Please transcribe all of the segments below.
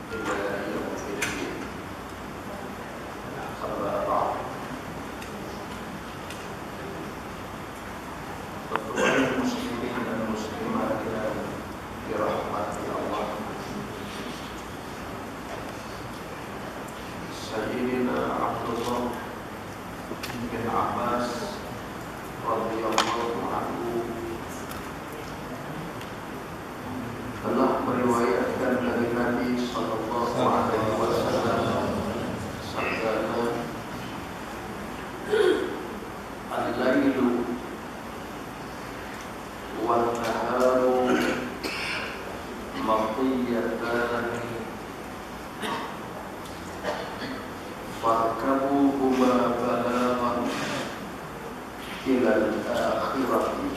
إلى يوم الدين. أما بعد، Tuhan muslimin dan muslimat yang dirahmati Allah, Sayyidina Abdullah bin Abbas radhiyallahu anhu telah meriwayatkan dari Nabi sallallahu alaihi wasallam sabdanya, al-lailu wal naharu maqiyatan farkabuhuma balaghan ila al-akhirati.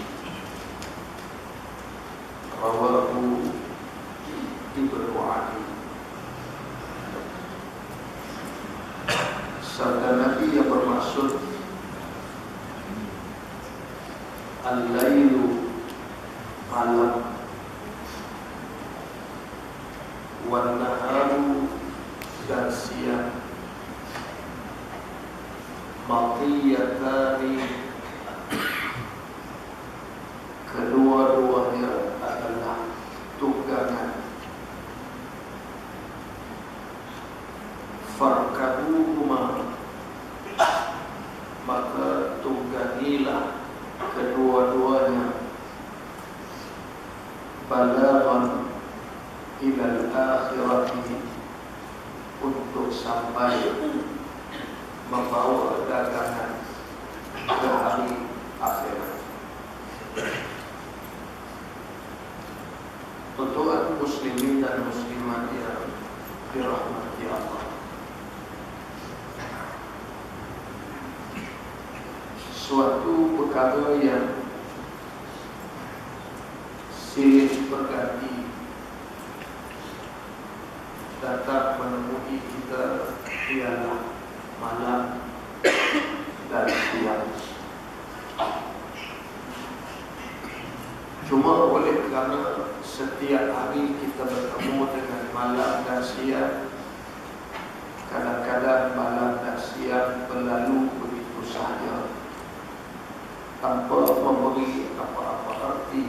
Rawahu Ibnu Ali. Sabda Nabi yang bermaksud al-lailu malam, wan naharu dan siang, maqiyatani kedua-duanya adalah tunggangan. Farkabuhuma, maka tunggangilah kedua-duanya, balaghan ilal akhirati, untuk sampai membawa dagangan ke hari akhirat. Tuan muslimin dan muslimat yang dirahmati Allah, suatu perkara yang silih berganti datang menemui kita ialah malam dan siang. Cuma oleh kerana setiap hari kita bertemu dengan malam dan siang, kadang-kadang malam dan siang berlalu begitu sahaja tanpa memberi apa-apa arti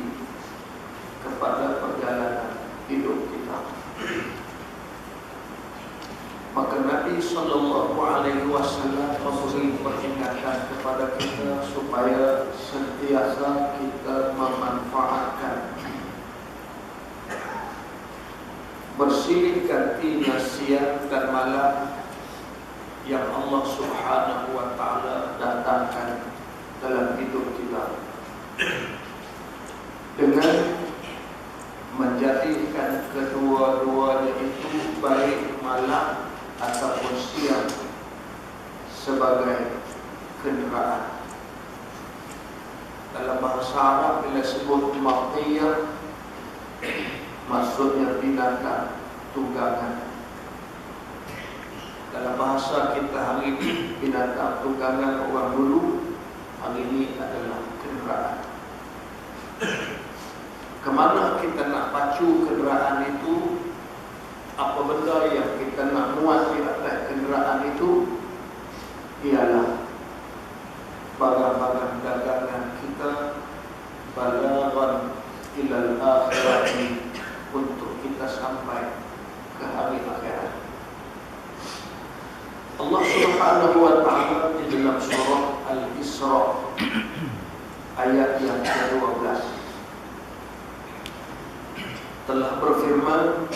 kepada perjalanan hidup kita. Maka Nabi sallallahu alaihi wasallam memberi peringatan kepada kita supaya sentiasa kita memanfaatkan bersilih gantinya siang dan malam yang Allah Subhanahu wa taala datangkan dalam hidup kita, dengan menjadikan kedua-duanya itu, baik malam ataupun siang, sebagai kenderaan. Dalam bahasa Arab bila sebut maqiyah, maksudnya binatang tunggangan. Dalam bahasa kita hari ini, binatang tunggangan orang dulu, hari ini adalah kenderaan. Kemana kita nak pacu kenderaan itu, apa benda yang kita nak muat di atas kenderaan itu, ialah barang-barang dagangan kita, balaghan ilal akhirati, untuk kita sampai ke hari akhirat. Allah Subhanahu wa ta'ala di dalam surah Al-Isra ayat yang ke-12 telah berfirman,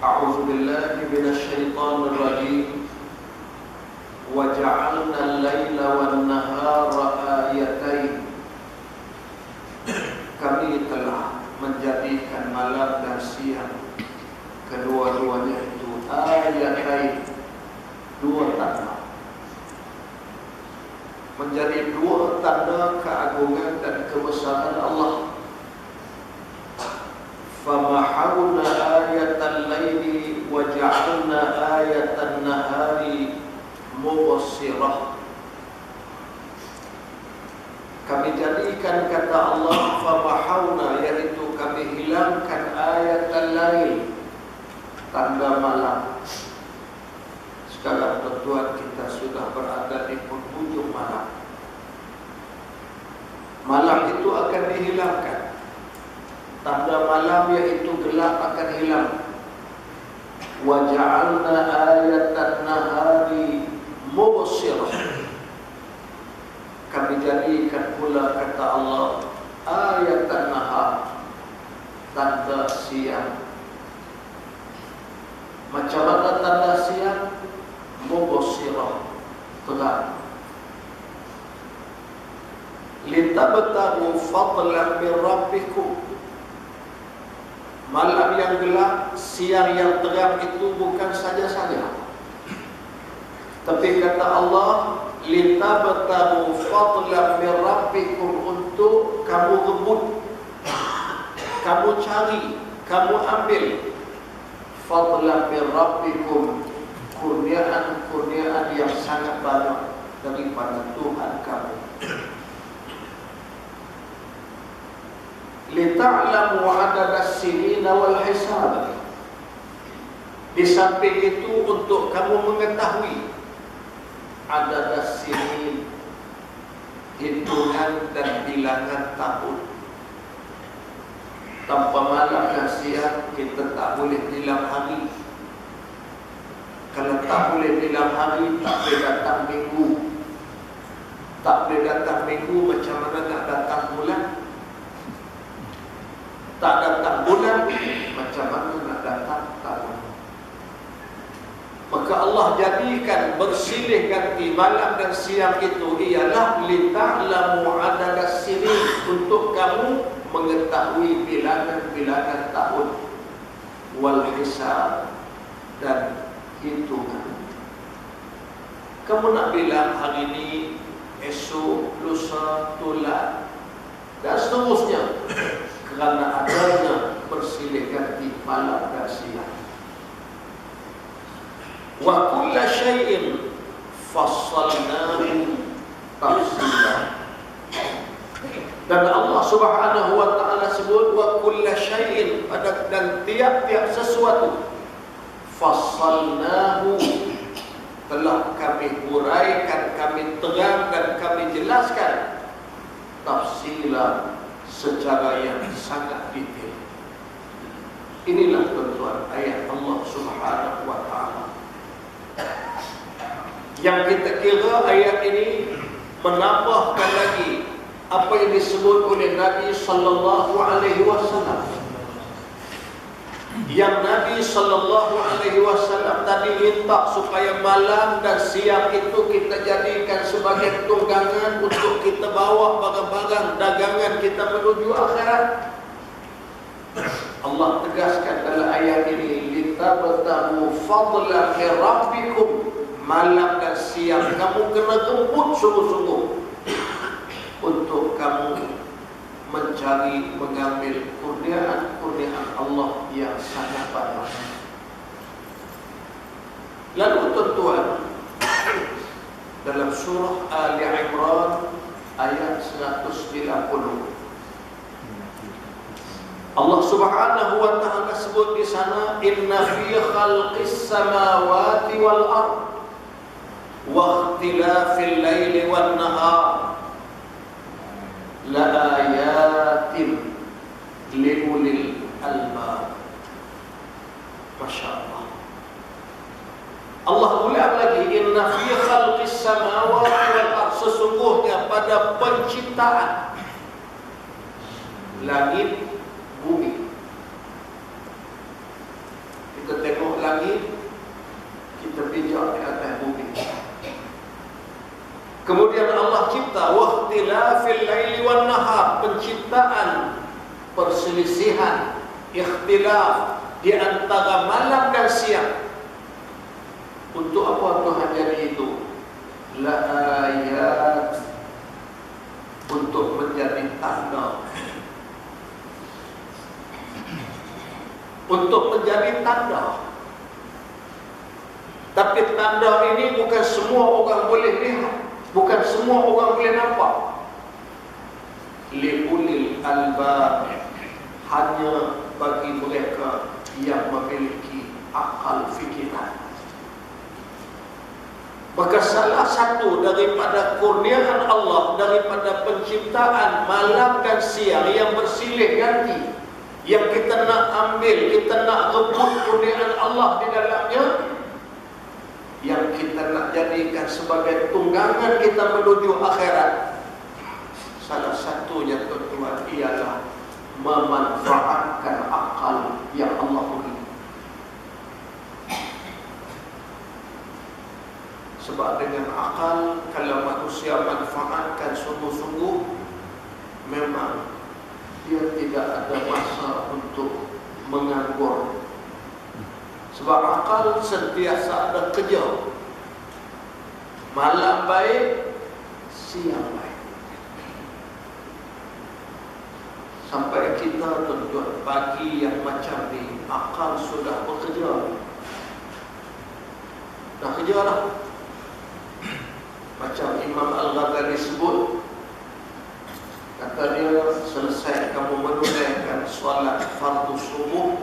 A'udzu billahi minasyaitonir rajim, wa ja'alna al-laila wan nahara ayatain. Kami telah menjadikan malam dan siang, kedua-duanya itu ayatain, dua tanda, menjadi dua tanda keagungan dan kebesaran Allah. Famahawna ayatal laili wa ja'alna ayatan nahari mubsirah. Kami jadikan, kata Allah, famahawna, yaitu kami hilangkan ayatal lail, tanda malam. Sekarang tuan-tuan, kita sudah berada di penghujung malam. Malam itu akan dihilangkan. Tanda malam yaitu gelap akan hilang. Wa ja'alna ayatan nahari mubsirah. Kami jadikan pula, kata Allah, ayatan nahar, tanda siang. Macam mana tanda siang? Mubsirah, terang. Litabtagu fadlan min rabbikum. Malam yang gelap, siang yang terang itu bukan saja-saja, tapi kata Allah, litabtagu fadlan min rabbikum, untuk kamu rebut, kamu cari, kamu ambil fadlan min rabbikum, kurniaan yang sangat banyak daripada Tuhan kamu. Lita'lamu 'adadas sinina wal hisab. Di samping itu untuk kamu mengetahui adadas sinin, hitungan dan bilangan tahun. Tanpa malam dan siang kita tak boleh bilang hari. Kalau tak boleh bilang hari, tak boleh datang minggu. Tak boleh datang minggu, macam mana nak datang bulan? Tak datang bulan, macam mana nak datang tahun? Maka Allah jadikan bersilih ganti malam dan siang itu ialah lita'lamu 'adadas sinin, untuk kamu mengetahui bilangan-bilangan tahun, wal hisab, dan hitungan. Kamu nak bilang hari ini, esok, lusa, tulan, dan seterusnya, kerana adanya bersilih ganti malam dan siang. Wa kulla syai'in fassalnahu tafsila. Dan Allah Subhanahu wa taala sebut wa kulla syai'in, dan tiap-tiap sesuatu, fassalnahu, telah kami uraikan, kami terangkan, kami jelaskan, tafsila, secara yang sangat detail. Inilah tuan-tuan ayat Allah Subhanahu wa taala. Yang kita kira ayat ini menambahkan lagi apa yang disebut oleh Nabi sallallahu alaihi wasallam. Yang Nabi sallallahu alaihi wasallam tadi minta supaya malam dan siang itu kita jadikan sebagai tunggangan untuk kita bawa barang-barang dagangan kita menuju akhirat. Allah tegaskan dalam ayat ini, litabtagu fadlan min rabbikum, malam dan siang kamu kena gemput sungguh-sungguh untuk kamu mencari, mengambil kurniaan Allah yang sangat banyak. Lalu tuan-tuan, dalam surah Ali Imran ayat 190, Allah Subhanahu wa taala sebut di sana, inna fi khalqis samawati wal ard wa ikhtilafil laili wan nahar la ayatin li ulil albab. Masya Allah. Allah ulang lagi, inna fi khalqis samawati wal ard, sesungguhnya pada penciptaan langit bumi. Kita tengok langit, kita pijak di atas bumi. Kemudian Allah cipta wahtilafil laili wan nahar, penciptaan perselisihan, ikhtilaf di antara malam dan siang. Untuk apa Tuhan jadi itu? La ayat, untuk menjadi tanda, untuk menjadi tanda. Tapi tanda ini bukan semua orang boleh lihat, bukan semua orang boleh nampak. Liulil albab, hanya bagi mereka yang memiliki akal fikiran. Maka salah satu daripada kurniaan Allah, daripada penciptaan malam dan siang yang bersilih ganti, yang kita nak ambil, kita nak rebut kurniaan Allah di dalamnya, yang kita nak jadikan sebagai tunggangan kita menuju akhirat, salah satunya tuan-tuan ialah memanfaatkan akal yang Allah beri. Sebab dengan akal, kalau manusia manfaatkan sungguh-sungguh, memang dia tidak ada masa untuk menganggur. Sebab akal sentiasa ada kerja. Malam baik, siang baik. Sampai kita tuan-tuan, pagi yang macam ni, akal sudah bekerja. Dah kerja lah. Macam Imam Al-Ghazali sebut, kata dia, selesai kamu menunaikan solat fardu subuh,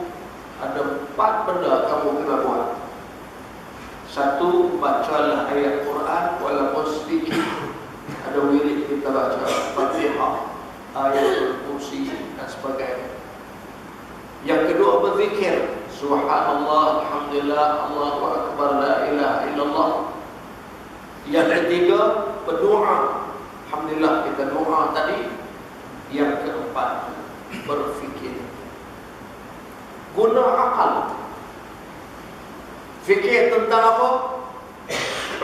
ada 4 benda kamu kena buat. 1, bacalah ayat Quran walaupun sedikit. Ada wirid kita baca Fatihah, ayatul kursi dan sebagainya. Yang kedua, berzikir, subhanallah, alhamdulillah, Allahu akbar, la ilaha illallah. Yang ketiga, berdoa, alhamdulillah kita doa tadi. Yang keempat, berfikir, guna akal. Fikir tentang apa?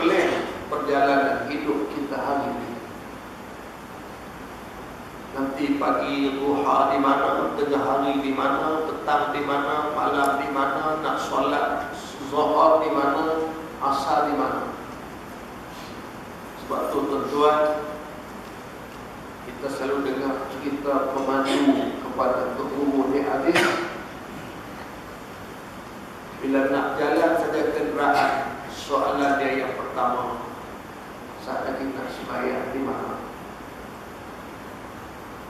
Plan perjalanan hidup kita hari ini. Nanti pagi duha di mana, tengah hari di mana, petang di mana, malam di mana, nak solat zuhur di mana, asar di mana. Sebab tu tuan-tuan, kita selalu dengar cerita pemandu kepada Tok Guru di Adis. Bila nak jalan saja kenderaan, soalan dia yang pertama, saat lagi nak sembahyang di mana?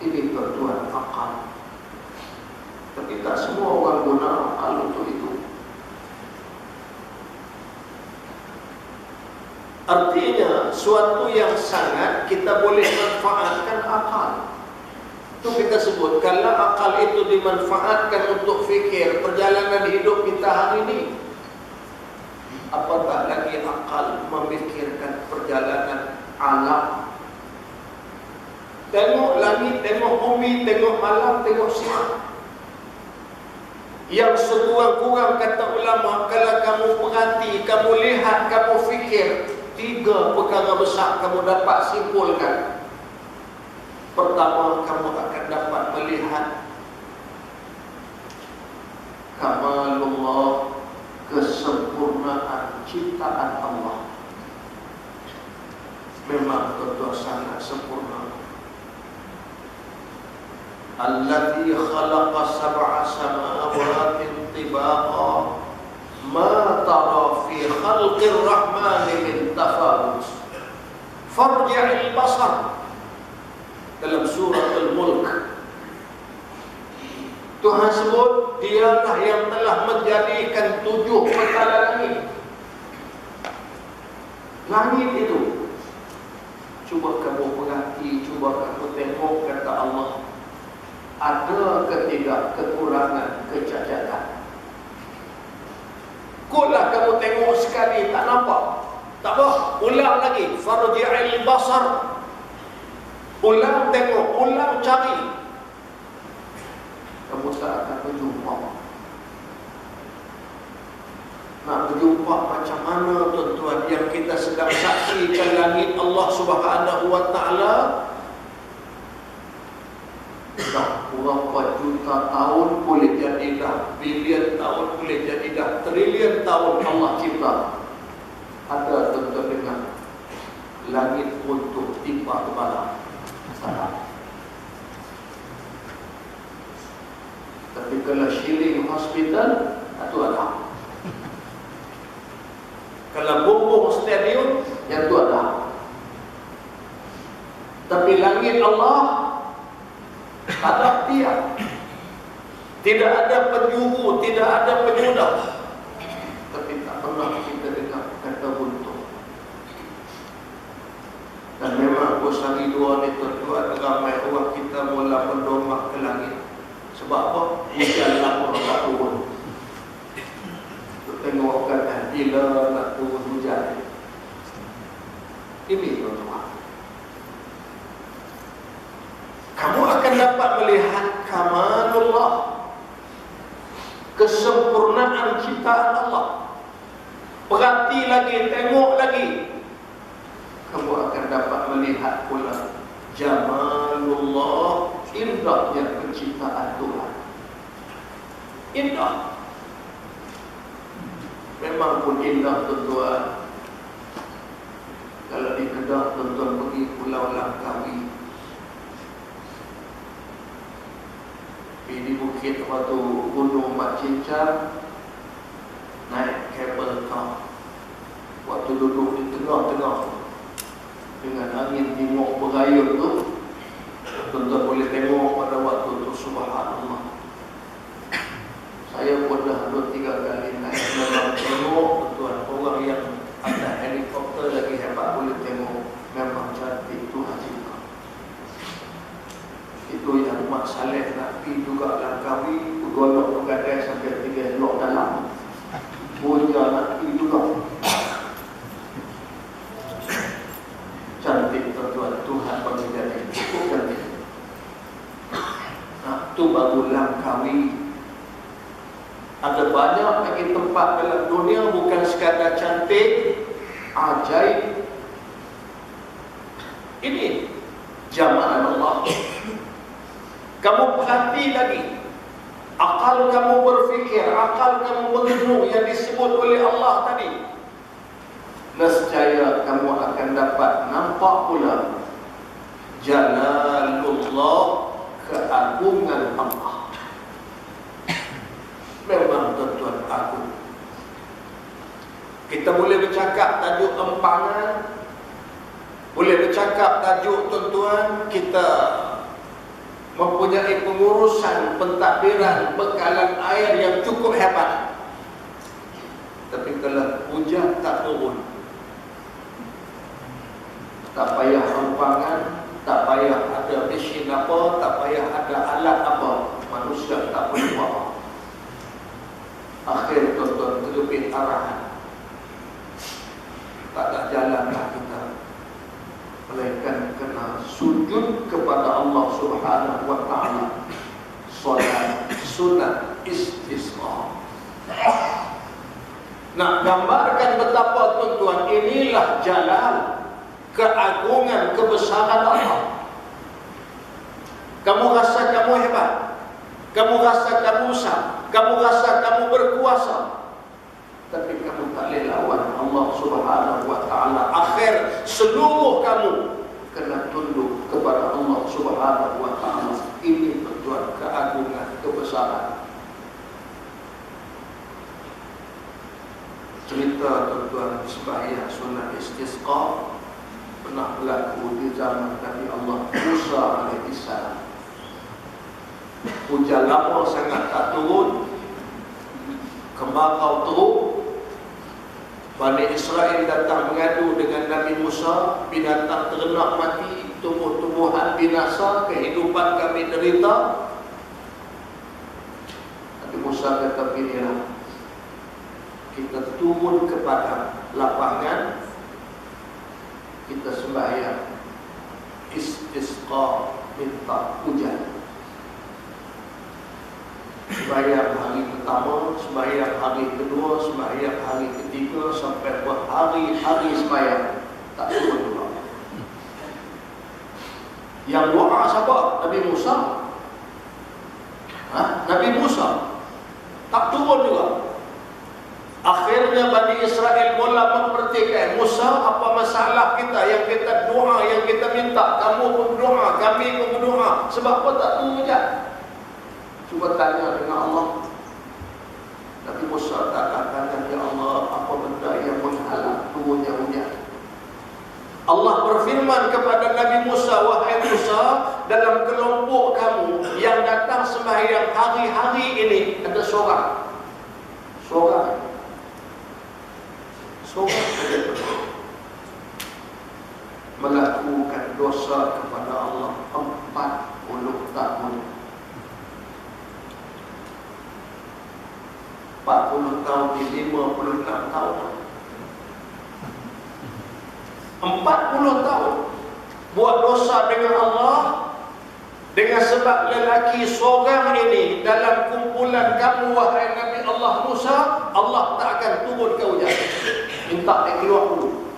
Ini tuan-tuan akal. Tapi tak semua orang guna akal untuk itu. Artinya suatu yang sangat kita boleh manfaatkan akal. Itu kita sebut, kalau akal itu dimanfaatkan untuk fikir perjalanan hidup kita hari ini, apatah lagi akal memikirkan perjalanan alam. Tengok langit, tengok bumi, tengok malam, tengok siang. Yang sekurang-kurang kata ulama, kalau kamu perhati, kamu lihat, kamu fikir, 3 perkara besar kamu dapat simpulkan. Pertama, kamu akan dapat melihat kamalullah, kesempurnaan ciptaan Allah. Memang betul sangat sempurna. Alladzi khalaqa sab'a samawati tibaqa ma tara fi khalqir rahmani min tafawut. Farji'il basar, dalam surah Al-Mulk. Tuhan sebut, dialah yang telah menjadikan 7 petala langit. Langit itu, cuba kamu perhati, cuba kamu tengok, kata Allah, ada ke tidak kekurangan, kecacatan? Kulah kamu tengok sekali, tak nampak, tak apa, ulang lagi. Farji'il basar, ulang tengok, ulang cari, kamu tak akan berjumpa. Nak berjumpa macam mana tuan-tuan, yang kita sedang saksikan langit Allah Subhanahu wa ta'ala dah berapa juta tahun, boleh jadi dah bilion tahun, boleh jadi dah trilion tahun Allah cipta. Ada tuan-tuan dengar, langit untuk timpa kepala. Tapi kalau Shilling Hospital, itu ada. Kalau Bumbung Stadium, yang itu ada. Tapi langit Allah tak ada tiap. Tidak ada penjuru, tidak ada penyudah. dua ni tuan-tuan, ramai orang kita mula mendomak ke langit. Sebab apa? Hujan lapor tak turun. Tengok kata bila nak turun hujan. Ini tuan-tuan, kamu akan dapat melihat kamalullah, kesempurnaan ciptaan Allah. Perhati lagi, tengok lagi, kamu akan dapat melihat pula jamalullah, indahnya penciptaan Tuhan. Indah. Memang pun indah tuan-tuan. Kalau di Kedah tuan-tuan pergi Pulau Langkawi, di bukit waktu Gunung Mak Cincang, naik kabel car, waktu duduk di tengah-tengah dengan angin timur berayun tu, tuan-tuan boleh tengok pada waktu tu, subhanallah. Saya pun dah 2-3 kali naik, memang tengok tuan-tuan, orang yang ada helikopter lagi hebat boleh tengok. Memang cantik Tuhan cipta. Itu yang Mak Saleh nak pergi juga Langkawi, golok bergadai sampai 3 blok dalam. Boja nak pergi juga. Cantik tuan-tuan, Tuhan bagi jadi cukup cantik. Nah, tu baru Langkawi. Ada banyak lagi tempat dalam dunia bukan sekadar cantik, ajaib. Ini jamal Allah. Kamu perhati lagi, akal kamu berfikir, akal kamu mengenung yang disebut oleh Allah tadi, nescaya kamu akan dapat nampak pula jalalullah, keagungan Allah. Memang tuan-tuan agung. Kita boleh bercakap tajuk empangan, boleh bercakap tajuk tuan-tuan kita mempunyai pengurusan pentadbiran bekalan air yang cukup hebat. Tapi kalau hujan tak turun, tak payah empangan, tak payah ada mesin apa, tak payah ada alat apa, manusia tak boleh buat. Akhir tuan-tuan terbit arahan, tak ada jalan lah kita, melainkan kena sujud kepada Allah Subhanahu wa ta'ala. Solat sunat istisqa. Nak gambarkan betapa tuan-tuan, inilah jalan keagungan kebesaran Allah. Kamu rasa kamu hebat, kamu rasa kamu besar, kamu rasa kamu berkuasa, tapi kamu tak boleh lawan Allah Subhanahu wa ta'ala. Akhir seluruh kamu kena tunduk kepada Allah Subhanahu wa ta'ala. Ini tuan keagungan kebesaran. Cerita tuan-tuan sembahyang sunat istisqa pernah berlaku di zaman Nabi Allah Musa alaihissalam. Hujan lama sangat tak turun, kemarau teruk. Bani Israel datang mengadu dengan Nabi Musa, binatang ternak mati, tumbuh-tumbuhan binasa, kehidupan kami derita. Nabi Musa kata, beginilah, kita turun kepada lapangan, kita sembahyang istisqa, minta hujan. Sembahyang hari pertama, sembahyang hari kedua, sembahyang hari ketiga, sampai berhari-hari sembahyang tak turun juga. Yang doa siapa? Nabi Musa. Nabi Musa tak turun juga. Akhirnya Bani Israel mula mempertikaikan, Musa, apa masalah kita yang kita doa, yang kita minta, kamu pun berdoa, kami pun berdoa, sebab apa tak turun hujan? Cuba tanya dengan Allah. Nabi Musa tak katakan, ya Allah, apa benda yang menghalang turunnya hujan? Allah berfirman kepada Nabi Musa, wahai Musa, dalam kelompok kamu yang datang sembahyang hari-hari ini ada seorang melakukan dosa tahun ni 56 tahun. 40 tahun buat dosa dengan Allah. Dengan sebab lelaki seorang ini dalam kumpulan kamu, wahai Nabi Allah Musa, Allah tak akan turun ke hujan. Minta dia keluar dulu.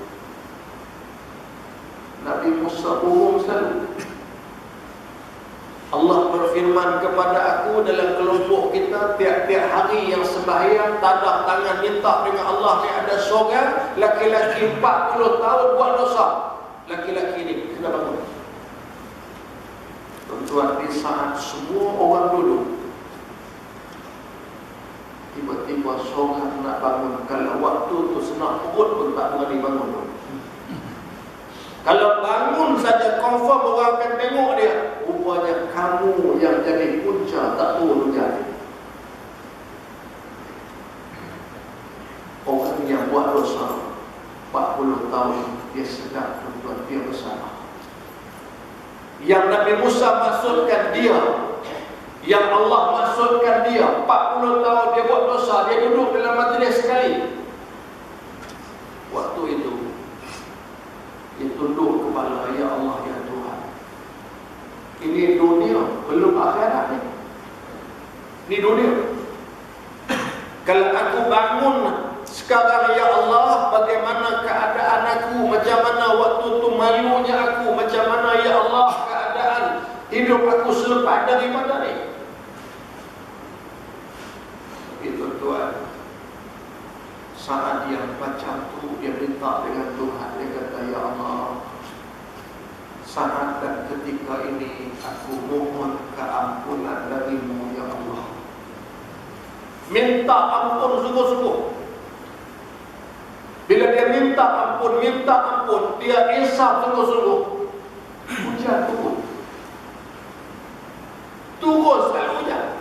Nabi Musa bohong selalu. Allah berfirman kepada aku dalam kelompok kita, tiap-tiap hari yang sembahyang tadah tangan minta dengan Allah ni ada seorang laki-laki 40 tahun buat dosa. Laki-laki ini kena bangun. Tuan-tuan, di saat semua orang duduk, tiba-tiba seorang nak bangun. Kalau waktu tu senang perut pun tak berani bangun. Kalau bangun saja confirm orang akan tengok dia. Rupanya kamu yang jadi punca tak turun hujan. Orang yang buat dosa 40 tahun dia sedar, tuan-tuan, dia bersalah. Yang Nabi Musa maksudkan dia, yang Allah maksudkan dia, 40 tahun dia buat dosa, dia duduk dalam majlis sekali. Waktu itu dia tunduk kepala, ya Allah, ya Tuhan. Ini dunia, belum akhirat ni. Ini dunia. Kalau aku bangun sekarang, ya Allah, bagaimana keadaan aku, macam mana waktu tu malunya aku, macam mana ya Allah keadaan hidup aku selepas daripada ni. Itu tuan, saat yang macam tu dia minta dengan Tuhan, dia kata, ya Allah, saat dan ketika ini aku mohon keampunan darimu, ya Allah. Minta ampun sungguh-sungguh. Bila dia minta ampun, dia insaf sungguh-sungguh, hujan turun. Turun sekali hujan.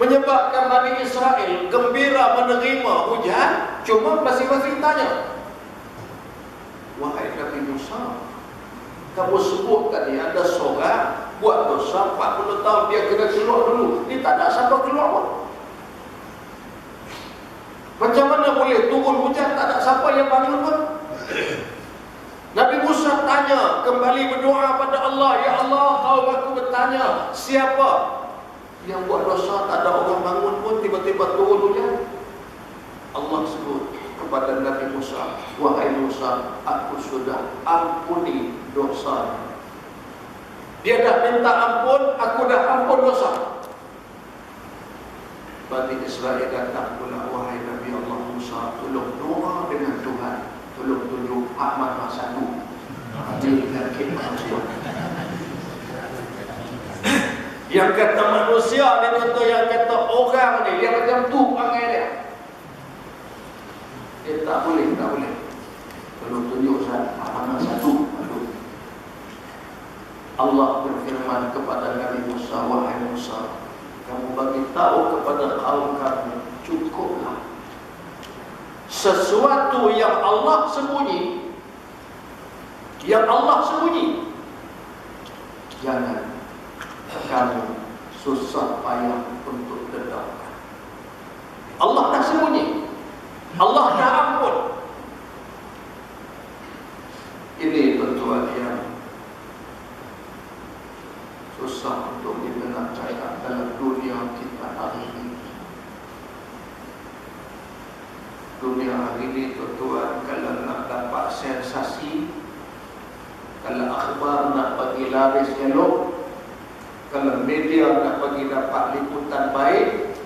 Menyebabkan Bani Israel gembira menerima hujan. Cuma masing-masing tanya, wahai Nabi Musa, kamu sebut tadi ada seorang buat dosa 40 tahun, dia kena keluar dulu. Ni tak ada siapa keluar pun. Macam mana boleh turun hujan tak ada siapa yang bangun pun? Nabi Musa tanya, kembali berdoa pada Allah, ya Allah, kaum aku bertanya, siapa yang buat dosa tak ada orang bangun pun, tiba-tiba turun hujan? Allah sebut kepada Nabi Musa, wahai Musa, aku sudah ampuni dosa. Dia dah minta ampun, aku dah ampun dosa. Bani Israel datang pula, wahai Nabi Allah Musa, tolong doa dengan Tuhan, tolong tunjuk hak mana satu. Yang kata manusia ni, contoh yang kata orang ni, dia macam tu perangai dia. Dia tak boleh. Tolong tunjuk hak mana satu. Allah berfirman kepada Nabi Musa, wahai Musa, kamu bagi tahu kepada kaum kamu, cukuplah. Sesuatu yang Allah sembunyi, jangan kamu susah payah untuk dedamkan. Allah dah sembunyi, Allah dah ampun. Ini tuan-tuan yang susah untuk kita nak cakap dalam dunia kita hari ini. Dunia hari ini tuan-tuan, kalau nak dapat sensasi, kalau akhbar nak bagi laris elok, kalau media nak bagi dapat liputan baik,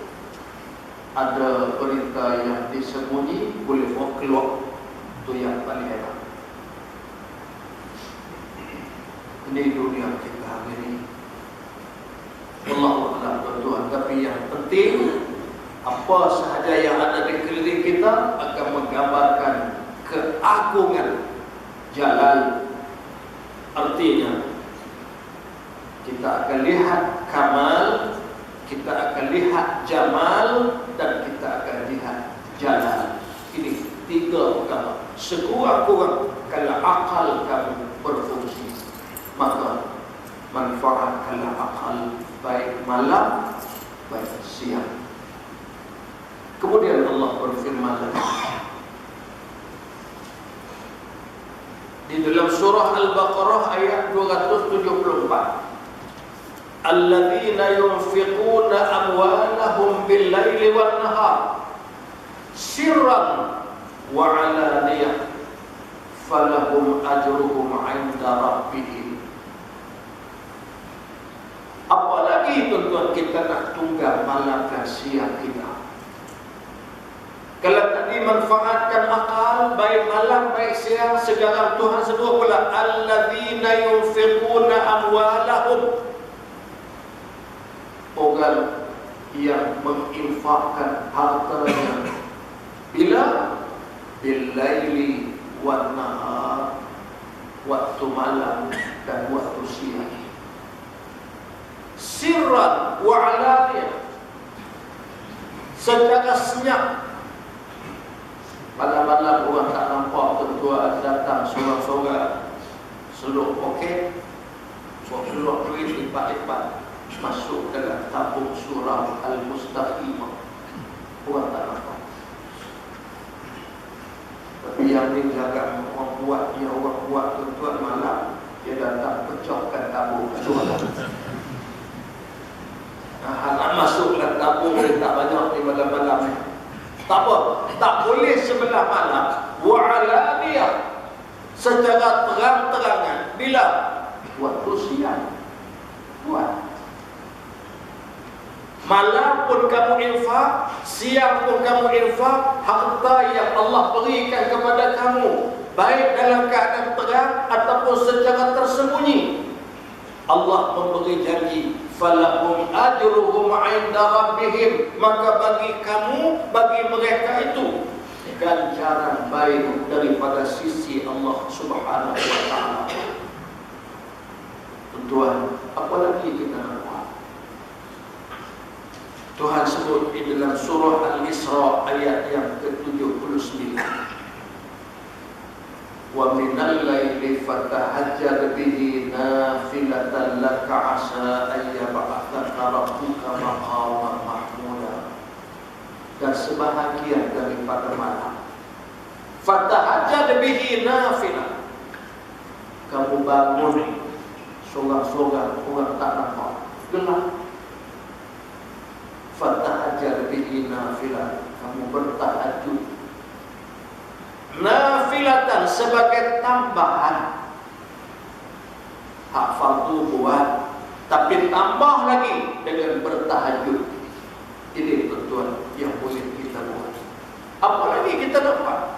ada berita yang disembunyi boleh keluar. Itu yang paling hebat. Ini dunia kita hari ini. Wallahu a'lam tuan-tuan. Tapi yang penting, apa sahaja yang ada di keliling kita akan menggambarkan keagungan Jalal. Artinya kita akan lihat kamal, kita akan lihat jamal, dan kita akan lihat jalal. Ini tiga perkara. Sekurang-kurang kalau akal kamu berfungsi, maka manfaat kalau akal baik malam baik siang. malam. Di dalam surah Al-Baqarah ayat 274, alladzina yunfiquna amwalahum bil-laili wan-nahar sirran wa 'alaniyah falahum ajruhum 'inda rabbihim. Apalagi tuan-tuan kita nak tunggal malam dan siang kita. Kalau tadi manfaatkan akal, baik malam baik siang, sekarang Tuhan sebut pula alladzina yunfiquna amwalahum, orang yang menginfakkan hartanya bila bil-laili wan nahar, waktu malam dan waktu siang, sirran wa alaniyah, secara senyap. Malam-malam orang tak nampak tuan-tuan datang sorang-sorang, seluruh poket, seluruh duit lipat-lipat masuk dalam tabung surah Al-Mustaqimah. Orang tak nampak. Tapi yang ni jaga orang buat, yang orang buat tuan-tuan malam, dia datang pecahkan tabung surah. Anak masuk dalam tabung dia tak banyak di malam-malam ni. Tak apa, tak boleh sebelah malam wa'alaniyah, secara terang-terangan. Bila? Waktu siang. Buat. Malam pun kamu infak, siang pun kamu infak, harta yang Allah berikan kepada kamu, baik dalam keadaan terang ataupun secara tersembunyi. Allah memberi janji, falahum ajruhum 'inda rabbihim, maka bagi kamu, bagi mereka itu ganjaran baik daripada sisi Allah Subhanahu wa taala. Tuan, apa lagi kita nak buat? Tuhan sebut di dalam surah Al-Isra ayat yang ke-79, wa minal laili fatahajjad bihi nafilatan laka asa an yab'athaka rabbuka maqaman mahmuda. Dan sebahagian daripada malam, fatahajjad bihi nafilah, kamu bangun sorang-sorang, orang tak nampak, gelap, fatahajjad bihi nafilah, kamu bertahajud nafilatan, sebagai tambahan. Hak fardu buat, tapi tambah lagi dengan bertahajud. Ini tuan yang boleh kita buat. Apa lagi kita dapat?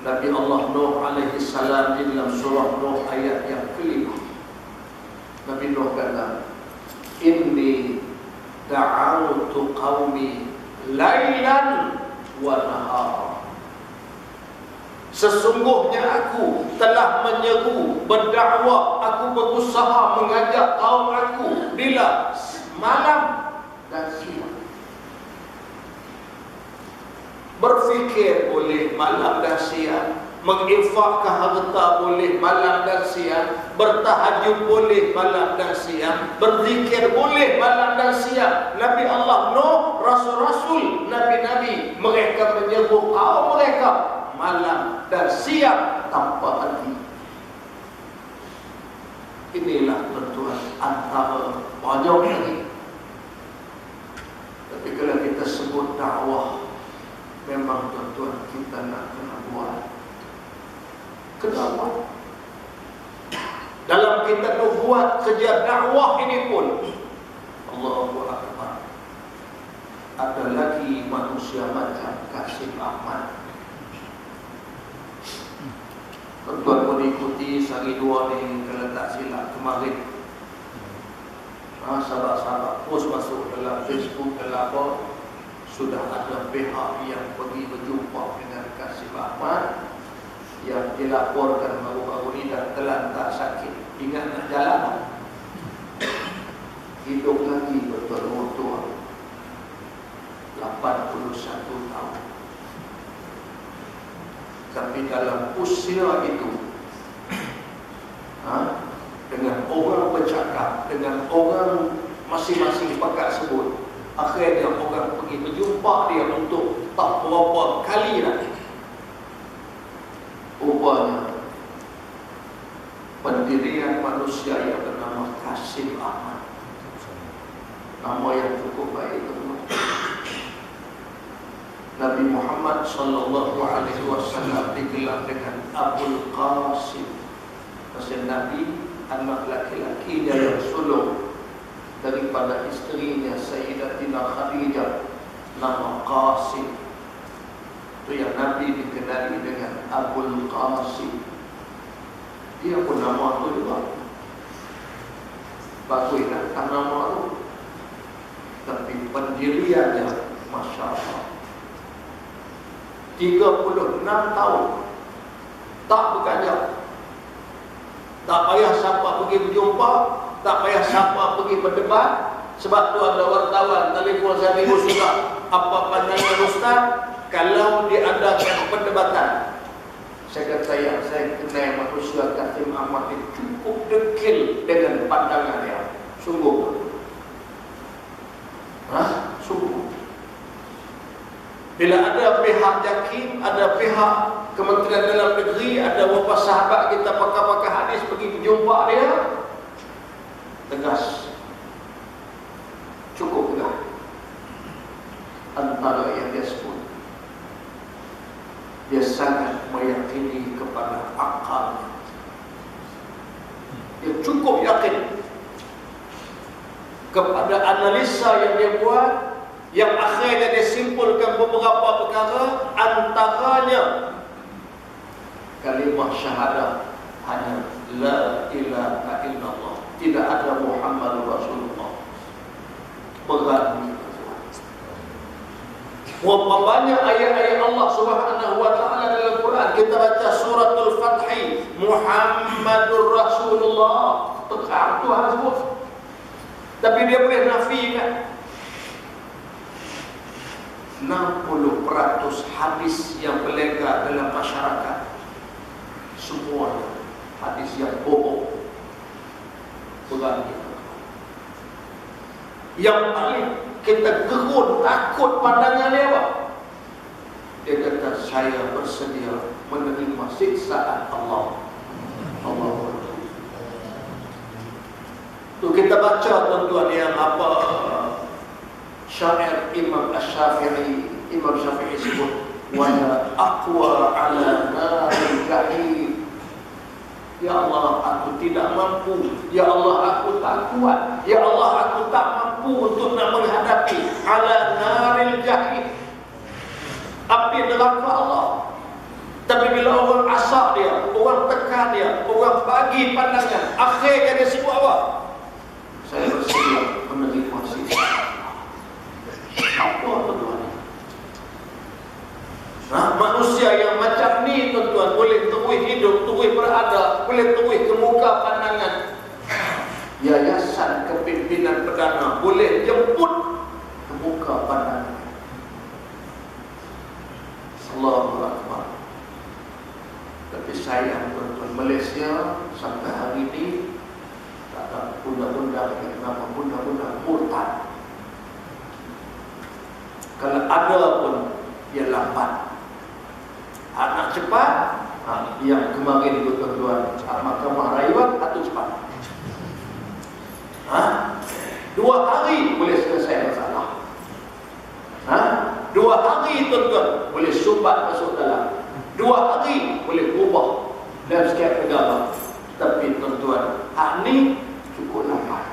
Nabi Allah Nuh alaihi salam di dalam surah Nuh ayat yang kelima, Nabi Nuh kata, inni da'awtu qaumi lailan wa nahar, sesungguhnya aku telah menyeru, berdakwah, aku berusaha mengajak kaum aku bila malam dan siang. Berfikir boleh malam dan siang, menginfakkan harta boleh malam dan siang, bertahajud boleh malam dan siang, berzikir boleh malam dan siang. Nabi Allah Nuh, rasul-rasul, nabi-nabi, mereka menyeru kaum mereka malam dan siang tanpa henti. Inilah tuan-tuan antara banyak lagi. Tapi kalau kita sebut dakwah, memang tuan-tuan kita nak kena buat. Kenapa? Dalam kita tu buat kerja dakwah ini pun, Allahu Akbar, ada lagi manusia macam Kasim Ahmad. Tuan-tuan mengikuti sehari dua ni, kalau tak silap kemarin, sahabat-sahabat post masuk dalam Facebook, dalam apa, sudah ada pihak yang pergi berjumpa dengan Kasim Ahmad yang dilaporkan baru-baru ini dan terlantar sakit. Ingat nak jalan, hidup lagi betul-betul 81 tahun. Tapi dalam usia itu, dengan orang bercakap, dengan orang masing-masing pakat sebut, akhirnya orang pergi pergi berjumpa dia untuk tak berapa kali dah. Rupanya pendirian manusia yang bernama Qasim Ahmad, nama yang cukup baik teman. Nabi Muhammad sallallahu alaihi wasallam digelar dengan Abul Qasim. Pasal Nabi anak laki-lakinya yang sulung daripada isterinya Sayyidatina Khadijah, nama Qasim. Itu yang Nabi dikenali dengan Abul Qasim. Dia pun nama itu juga bagus kan nama itu, tapi pendiriannya Masya Allah 36 tahun tak bekerja, tak payah siapa pergi berjumpa, tak payah siapa pergi berdebat. Sebab tu ada wartawan telefon saya minggu suka, apa pandangan Ustaz kalau diadakan perdebatan? Saya kata saya kenal manusia Qasim Ahmad ini cukup dekil dengan pandangannya. Sungguh. Sungguh. Bila ada pihak yakin, ada pihak Kementerian Dalam Negeri, ada beberapa sahabat kita pakar-pakar hadis pergi berjumpa dia, tegas, cukup tegas. Antara yang dia sebut, dia sangat meyakini kepada akal. Dia cukup yakin kepada analisa yang dia buat, yang akhirnya dia simpulkan beberapa perkara, antaranya kalimah syahadah hanya la ilaha illallah, tidak ada Muhammadur Rasulullah. Berani. Berapa banyak ayat-ayat Allah Subhanahu wa taala dalam Quran. Kita baca suratul Fathi, Muhammadur Rasulullah, tekan Tuhan sebut. Tapi dia boleh nafikan. 60% hadis yang berlegar dalam masyarakat semuanya hadis yang bohong. Berani. Yang paling kita gerun, takut pandangan dia apa? Dia kata saya bersedia menerima siksaan Allah. Allah. Tu kita baca tuan-tuan yang apa syair Imam Asy-Syafi'i, Imam Syafi'i sebut wala aqwa ala naril jahim. Ya Allah, aku tidak mampu. Ya Allah, aku tak kuat. Ya Allah, aku tak mampu untuk nak menghadapi ala naril jahim, api neraka Allah. Tapi bila orang asak dia, orang tekan dia, orang bagi pandangan, akhirnya dia sebut apa? Saya bersedia menerima siksa. Apa tuan-tuan? Manusia yang macam ni tuan-tuan boleh terus hidup, terus berada, boleh terus ke muka pandangan Yayasan Kepimpinan Perdana, boleh jemput ke muka pandangan. Allahu Akbar. Tapi sayang tuan-tuan, Malaysia sampai hari ini tak ada undang-undang yang nama undang-undang murtad. Kalau ada pun dia lambat. Nak cepat, yang kemarin tuan-tuan Mahkamah Rayuan atau cepat. 2 hari boleh selesai masalah. 2 hari tuan-tuan boleh sumbat masuk dalam. 2 hari boleh berubah dalam setiap negara. Tapi tuan-tuan, hak ni cukup lambat.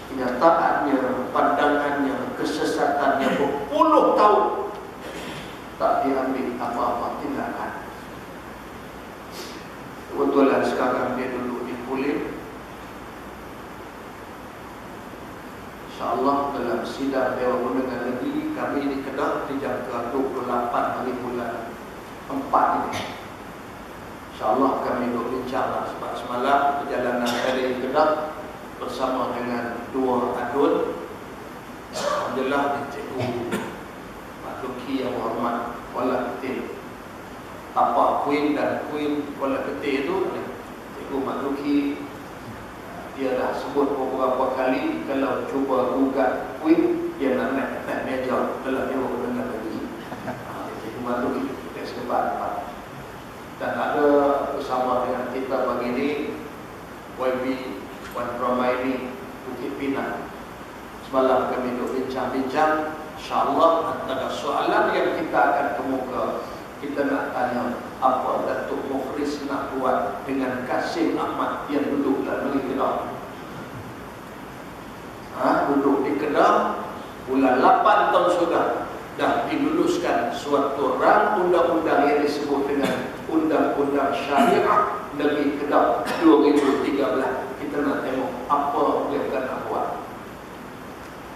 Kenyataannya, pandangannya, kesesatannya berpuluh tahun tak diambil apa-apa tindakan. Kebetulan sekarang dia duduk di Kulim. InsyaAllah dalam sidang Dewan Undangan Negeri kami di Kedah dijangka 28 hari bulan 4 ini. InsyaAllah kami duduk bincang sebab semalam perjalanan dari Kedah bersama dengan 2 adun. Alhamdulillah Cikgu Makluki yang hormat Kuala Ketil, apa Queen dan Queen Kuala Ketil itu, Cikgu Makluki dia dah sebut beberapa kali kalau cuba gugat Queen semalam kami duk bincang-bincang. InsyaAllah antara soalan yang kita akan kemuka, kita nak tanya apa Datuk Mukhlis nak buat dengan Kasim Ahmad yang duduk dalam Kedah. Duduk di Kedah bulan 8 tahun sudah dah diluluskan suatu rang undang-undang yang disebut dengan Undang-Undang Syariah Negeri Kedah 2013. Kita nak tengok apa yang akan nak buat.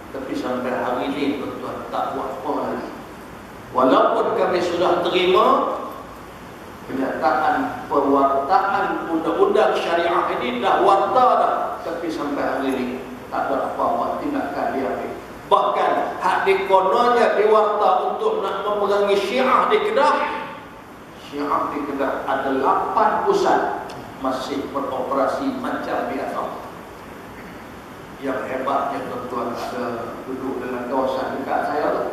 Tapi sampai hari ini tuan-tuan tak buat apa lagi. Walaupun kami sudah terima kenyataan perwartaan undang-undang syariah ini dah warta dah, tapi sampai hari ini tak ada apa-apa tindakan diambil. Bahkan hak dikononnya diwarta untuk nak memerangi Syiah di Kedah. Syiah di Kedah ada 8 pusat masih beroperasi macam biasa. Yang hebatnya tuan-tuan ada duduk dalam kawasan dekat saya tu.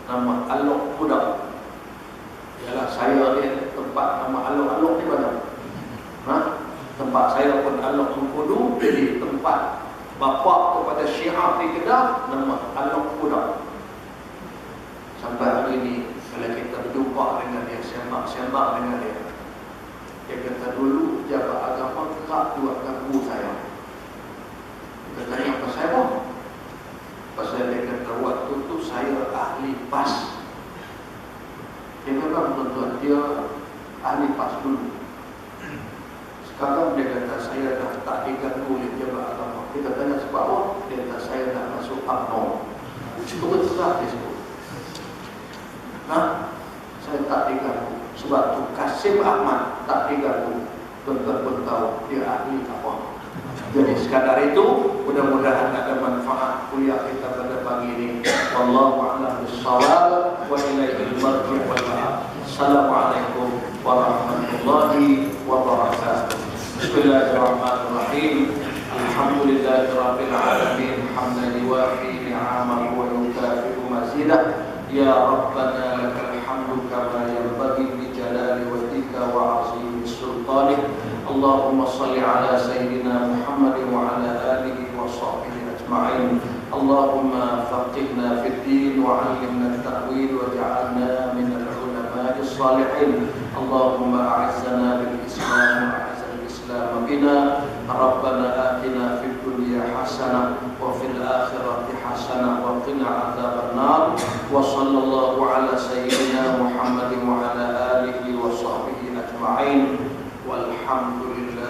Nama Alok Kuda. Ialah saya dia tempat nama Alok-Alok di mana? Tempat saya pun Alok Kudu, jadi tempat bapa kepada Syiah di Kedah nama Alok Kuda. Sampai hari ini kalau kita berjumpa dengan dia, sembang-sembang dengan dia, dia kata dulu jabat agama kerap buat ganggu saya. Kita tanya apa saya apa? Pasal dia kata waktu tu saya ahli PAS. Dia memang tuan-tuan dia ahli PAS dulu. Sekarang dia kata saya dah tak diganggu oleh jabat agama. Kita tanya sebab apa? Dia kata saya dah masuk UMNO. Cuba terserah dia sebut. Saya tak diganggu. Sebab tu Kasim Ahmad tak diganggu. Tuan-tuan pun tahu dia ahli apa. Jadi sekadar itu, mudah-mudahan ada manfaat kuliah kita pada pagi ini. Wallahu a'lam bissawab wa ilaihil marji' wal ma'ab. Assalamualaikum warahmatullahi wabarakatuh. Bismillahirrahmanirrahim. Alhamdulillahirabbil alamin. Hamdan yuwafi ni'amahu wa yukafi'u mazidah. Ya Rabbana lakal hamdu kama yanbaghi li jalali wajhika wa 'azimi sultanik. Allahumma salli ala sayyidina Muhammad wa ala alihi wa sahbihi ajma'in. Allahumma faqihna fid din wa 'allimna at-ta'wil wa ja'alna min al-ulama'i as-salihin. Allahumma a'azzana bil Islam wa a'azzal Islam bina. Rabbana atina fid dunya hasanah wa fil akhirati hasanah wa qina adzaban nar. Wa sallallahu ala sayyidina Muhammad wa ala alihi wa sahbihi ajma'in. Walhamdulillah.